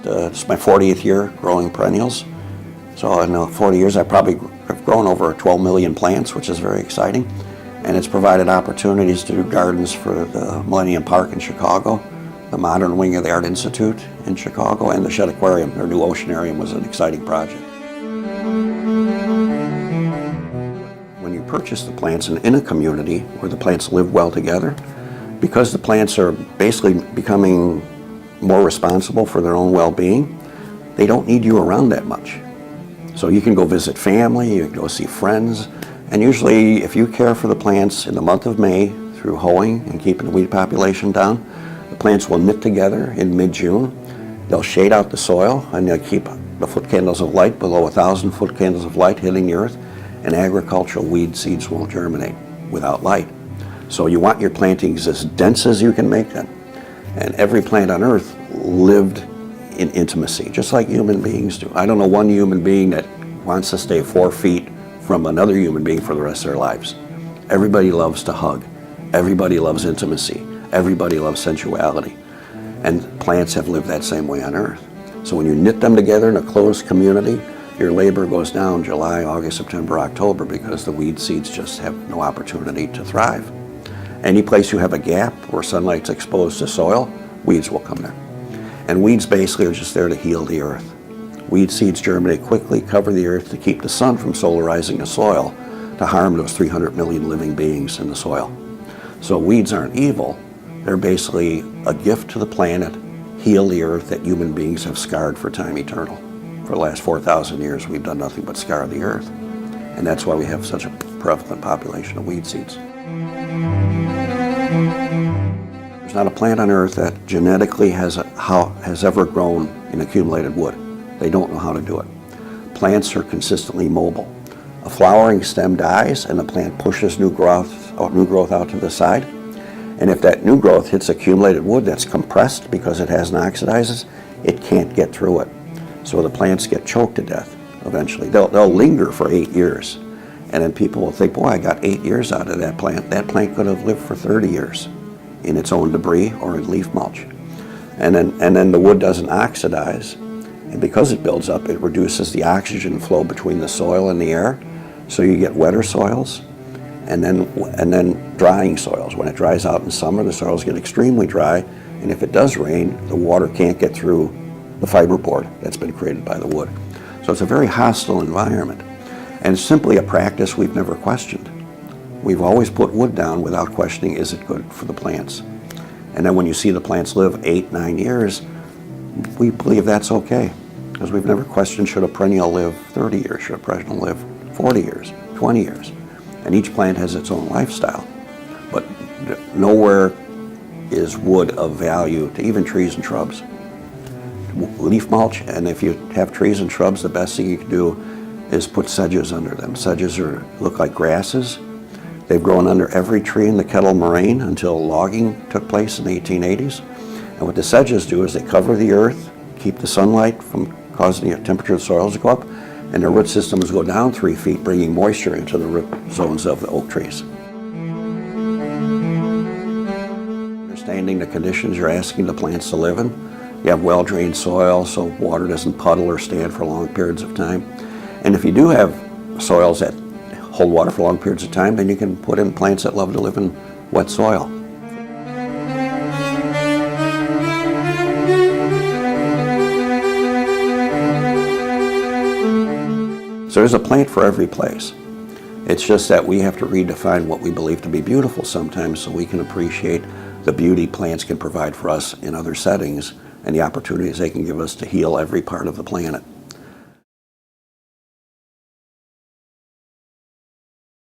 it's my 40th year growing perennials. So in 40 years I probably have grown over 12 million plants, which is very exciting. And it's provided opportunities to do gardens for the Millennium Park in Chicago, the modern wing of the Art Institute in Chicago, and the Shedd Aquarium. Their new oceanarium was an exciting project. When you purchase the plants in a community where the plants live well together, because the plants are basically becoming more responsible for their own well-being, they don't need you around that much. So you can go visit family, you can go see friends, and usually if you care for the plants in the month of May through hoeing and keeping the weed population down, the plants will knit together in mid-June. They'll shade out the soil and they'll keep the foot candles of light below 1,000 foot candles of light hitting the earth, and agricultural weed seeds won't germinate without light. So you want your plantings as dense as you can make them. And every plant on earth lived in intimacy, just like human beings do. I don't know one human being that wants to stay 4 feet from another human being for the rest of their lives. Everybody loves to hug. Everybody loves intimacy. Everybody loves sensuality. And plants have lived that same way on earth. So when you knit them together in a closed community, your labor goes down July, August, September, October, because the weed seeds just have no opportunity to thrive. Any place you have a gap where sunlight's exposed to soil, weeds will come there. And weeds basically are just there to heal the earth. Weed seeds germinate quickly, cover the earth to keep the sun from solarizing the soil to harm those 300 million living beings in the soil. So weeds aren't evil. They're basically a gift to the planet, heal the earth that human beings have scarred for time eternal. For the last 4,000 years, we've done nothing but scar the earth. And that's why we have such a prevalent population of weed seeds. There's not a plant on earth that genetically has ever grown in accumulated wood. They don't know how to do it. Plants are consistently mobile. A flowering stem dies and the plant pushes new growth out to the side. And if that new growth hits accumulated wood that's compressed because it hasn't oxidized, it can't get through it. So the plants get choked to death eventually. They'll linger for 8 years. And then people will think, boy, I got 8 years out of that plant. That plant could have lived for 30 years in its own debris or in leaf mulch. And then the wood doesn't oxidize. And because it builds up, it reduces the oxygen flow between the soil and the air. So you get wetter soils and then drying soils. When it dries out in summer, the soils get extremely dry. And if it does rain, the water can't get through the fiberboard that's been created by the wood. So it's a very hostile environment. And it's simply a practice we've never questioned. We've always put wood down without questioning, is it good for the plants? And then when you see the plants live 8, 9 years, we believe that's okay. Because we've never questioned, should a perennial live 30 years? Should a perennial live 40 years, 20 years? And each plant has its own lifestyle. But nowhere is wood of value to even trees and shrubs. Leaf mulch, and if you have trees and shrubs, the best thing you can do is put sedges under them. Sedges look like grasses. They've grown under every tree in the Kettle Moraine until logging took place in the 1880s. And what the sedges do is they cover the earth, keep the sunlight from causing the temperature of the soils to go up, and their root systems go down 3 feet, bringing moisture into the root zones of the oak trees. Understanding the conditions you're asking the plants to live in. You have well-drained soil so water doesn't puddle or stand for long periods of time. And if you do have soils that hold water for long periods of time, then you can put in plants that love to live in wet soil. So there's a plant for every place. It's just that we have to redefine what we believe to be beautiful sometimes so we can appreciate the beauty plants can provide for us in other settings and the opportunities they can give us to heal every part of the planet.